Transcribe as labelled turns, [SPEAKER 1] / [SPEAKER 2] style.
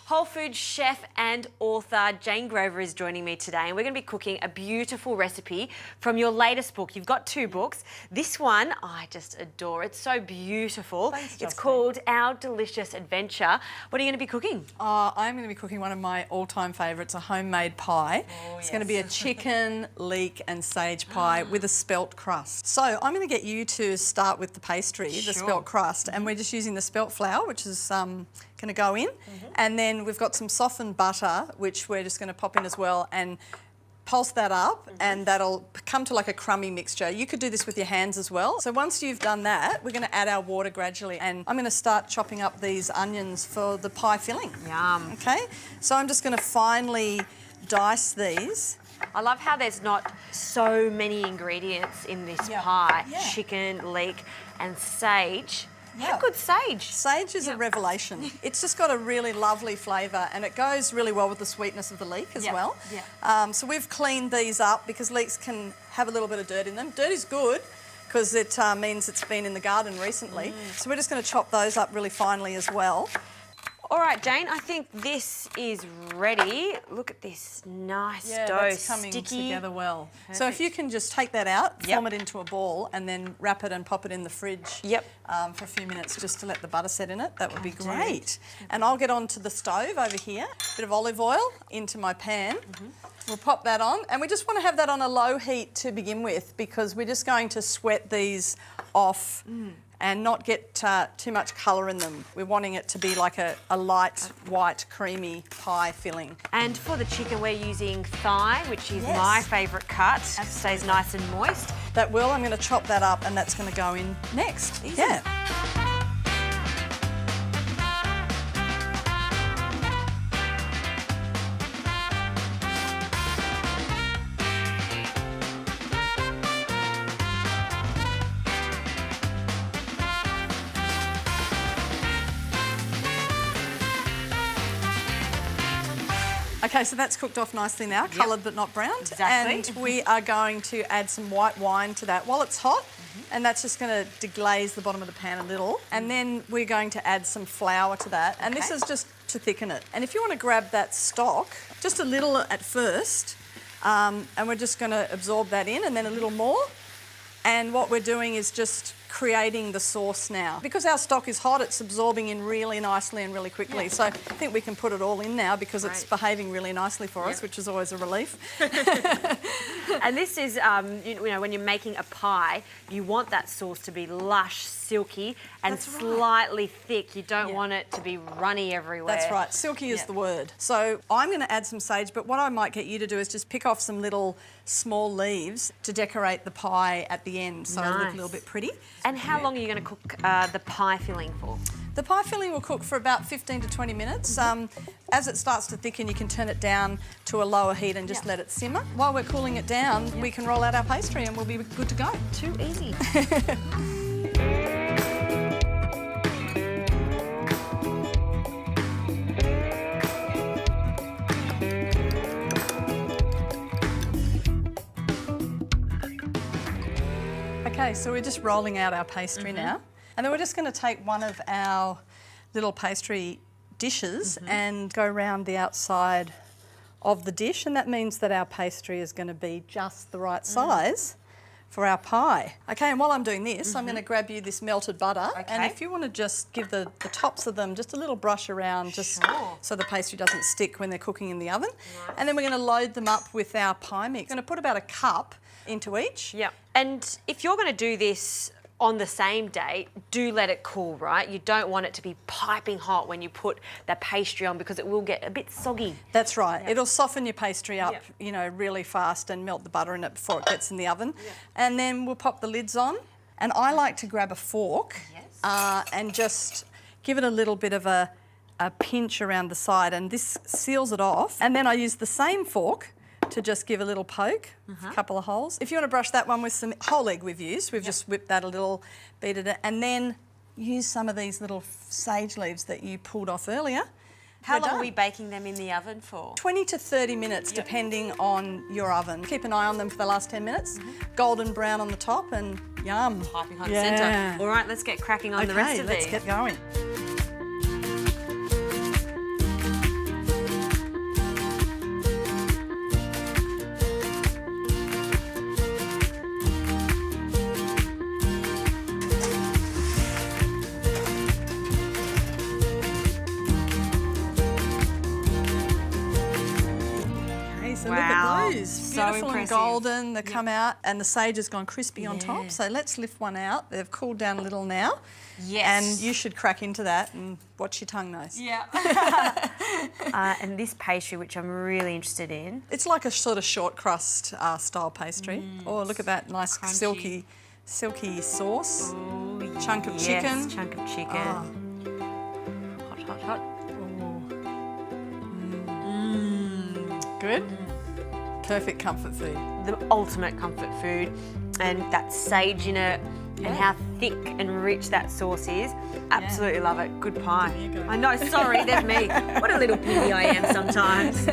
[SPEAKER 1] Whole food chef and author Jane Grover is joining me today, and we're going to be cooking a beautiful recipe from your latest book. You've got two books. This one, I just adore. It's so beautiful.
[SPEAKER 2] Thanks,
[SPEAKER 1] It's
[SPEAKER 2] Justine.
[SPEAKER 1] called Our Delicious Adventure. What are you going to be cooking?
[SPEAKER 2] I'm going to be cooking one of my all-time favourites, a homemade pie. It's going to be a chicken, leek and sage pie with a spelt crust. So I'm going to get you to start with the pastry, the spelt crust, and we're just using the spelt flour, which is going to go in, and then we've got some softened butter, which we're just going to pop in as well, and pulse that up, and that'll come to like a crummy mixture. You could do this with your hands as well. So once you've done that, we're going to add our water gradually, and I'm going to start chopping up these onions for the pie filling.
[SPEAKER 1] Yum.
[SPEAKER 2] Okay, so I'm just going to finely dice these.
[SPEAKER 1] I love how there's not so many ingredients in this pie. Chicken, leek and sage. How good sage?
[SPEAKER 2] Sage is a revelation. It's just got a really lovely flavour, and it goes really well with the sweetness of the leek as well. So we've cleaned these up because leeks can have a little bit of dirt in them. Dirt is good because it means it's been in the garden recently. So we're just going to chop those up really finely as well.
[SPEAKER 1] All right, Jane, I think this is ready. Look at this nice dough,
[SPEAKER 2] that's coming
[SPEAKER 1] sticky.
[SPEAKER 2] together well.
[SPEAKER 1] Perfect.
[SPEAKER 2] So if you can just take that out, form it into a ball, and then wrap it and pop it in the fridge for a few minutes just to let the butter set in it, that would be great. And I'll get onto the stove over here, bit of olive oil into my pan. We'll pop that on, and we just want to have that on a low heat to begin with because we're just going to sweat these off and not get too much colour in them. We're wanting it to be like a light, white, creamy pie filling.
[SPEAKER 1] And for the chicken, we're using thigh, which is my favourite cut. It stays nice and moist.
[SPEAKER 2] That will, I'm going to chop that up, and that's going to go in next.
[SPEAKER 1] Easy.
[SPEAKER 2] Okay, so that's cooked off nicely now, coloured but not browned.
[SPEAKER 1] Exactly.
[SPEAKER 2] And we are going to add some white wine to that while it's hot, and that's just going to deglaze the bottom of the pan a little. And then we're going to add some flour to that, and this is just to thicken it. And if you want to grab that stock, just a little at first, and we're just going to absorb that in, and then a little more. And what we're doing is just creating the sauce now. Because our stock is hot, it's absorbing in really nicely and really quickly. So I think we can put it all in now because it's behaving really nicely for us, which is always a relief.
[SPEAKER 1] And this is, you know, when you're making a pie, you want that sauce to be lush, silky and slightly thick. You don't want it to be runny everywhere.
[SPEAKER 2] That's right. Silky is the word. So I'm going to add some sage, but what I might get you to do is just pick off some little small leaves to decorate the pie at the end so it'll look a little bit pretty.
[SPEAKER 1] And how long are you going to cook the pie filling for?
[SPEAKER 2] The pie filling will cook for about 15 to 20 minutes. As it starts to thicken, you can turn it down to a lower heat and just let it simmer. While we're cooling it down, we can roll out our pastry and we'll be good to go.
[SPEAKER 1] Too easy.
[SPEAKER 2] Okay, so we're just rolling out our pastry now. And then we're just going to take one of our little pastry dishes and go around the outside of the dish, and that means that our pastry is going to be just the right size for our pie. Okay, and while I'm doing this, I'm going to grab you this melted butter, and if you want to just give the tops of them just a little brush around just so the pastry doesn't stick when they're cooking in the oven. And then we're going to load them up with our pie mix. We're going to put about a cup into each.
[SPEAKER 1] Yeah. And if you're going to do this on the same day, do let it cool, right? You don't want it to be piping hot when you put that pastry on because it will get a bit soggy.
[SPEAKER 2] That's right. It'll soften your pastry up, you know, really fast and melt the butter in it before it gets in the oven. And then we'll pop the lids on. And I like to grab a fork and just give it a little bit of a pinch around the side, and this seals it off. And then I use the same fork to just give a little poke, a couple of holes. If you want to brush that one with some whole egg we've used, we've just whipped that a little, beaten it, and then use some of these little sage leaves that you pulled off earlier.
[SPEAKER 1] How long are we baking them in the oven for?
[SPEAKER 2] 20 to 30 minutes, depending on your oven. Keep an eye on them for the last 10 minutes. Golden brown on the top and yum.
[SPEAKER 1] Piping hot centre. All right, let's get cracking on the rest of these.
[SPEAKER 2] Let's get going.
[SPEAKER 1] So
[SPEAKER 2] beautiful and
[SPEAKER 1] impressive.
[SPEAKER 2] golden. They come out, and the sage has gone crispy on top. So let's lift one out. They've cooled down a little now.
[SPEAKER 1] Yes.
[SPEAKER 2] And you should crack into that and watch your tongue nose.
[SPEAKER 1] Yeah. And this pastry, which I'm really interested in.
[SPEAKER 2] It's like a sort of short crust style pastry. Oh, look at that nice
[SPEAKER 1] crunchy.
[SPEAKER 2] silky sauce.
[SPEAKER 1] Oh,
[SPEAKER 2] Chunk of
[SPEAKER 1] yes,
[SPEAKER 2] chicken.
[SPEAKER 1] chunk of chicken.
[SPEAKER 2] Oh.
[SPEAKER 1] Hot, hot, hot.
[SPEAKER 2] Good. Perfect comfort food.
[SPEAKER 1] The ultimate comfort food, and that sage in it, and how thick and rich that sauce is. Absolutely love it. Good pie.
[SPEAKER 2] There you go.
[SPEAKER 1] I know, sorry, there's me. What a little piggy I am sometimes.